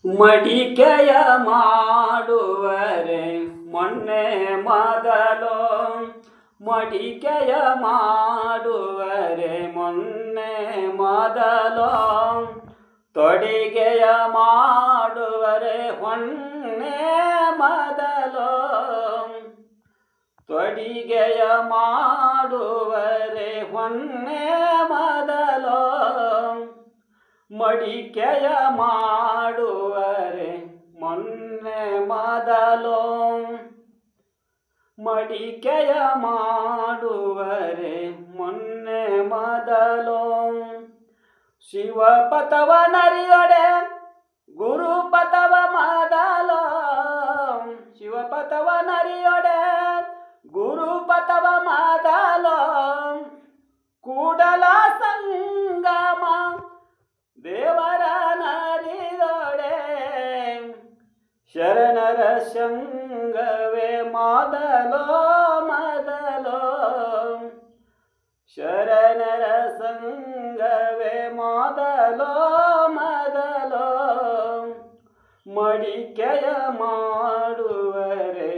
ಮಡಿಕೆಯ ಮಾಡುವರೆ ಮೊನ್ನೆ ಮೊದಲು ಮಡಿಕೆಯ ಮಾಡುವರೆ ಮೊನ್ನೆ ಮೊದಲು ತೊಡಿಗೆಯ ಮಾಡುವರೆ ಹೊನ್ನೆ ಮೊದಲು ತೊಡಿಗೆಯ ಮಾಡುವರೆ ಹೊನ್ನೆ ಮೊದಲು ಮಡಿಕೆಯ ಮಾಡುವರೆ ಮೊನ್ನೆ ಮೊದಲು ಮಡಿಕೆಯ ಮಾಡುವರೆ ಮೊನ್ನೆ ಮೊದಲು ಶಿವಪಥವ ನರಿಯೊಡೆ ಗುರುಪಥವ ಮೊದಲು ಶಿವಪಥವ ನರಿಯೊಡೆ ಗುರುಪಥವ ಮೊದಲು ಕೂಡಲ ಸಂಗಮ ದೇವರ ನರಿದೊಡೆ ಶರಣರ ಸಂಗವೇ ಮೊದಲೋ ಮೊದಲೋ ಶರಣರ ಸಂಗವೇ ಮೊದಲೋ ಮೊದಲೋ ಮಡಿಕೆಯ ಮಾಡುವರೆ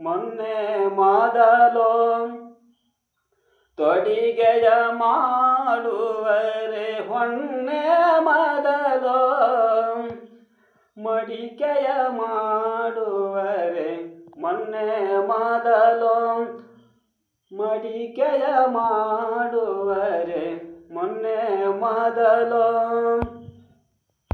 ಮೊನ್ನೆ ಮೊದಲೋ ತೊಡಿಗೆಯ ಮಾಡುವರೆ ಹೊನ್ನೆ ಮೊದಲು ಮಡಿಕೆಯ ಮಾಡುವರೆ ಮೊನ್ನೆ ಮೊದಲು ಮಡಿಕೆಯ ಮಾಡುವರೆ ಮೊನ್ನೆ ಮೊದಲು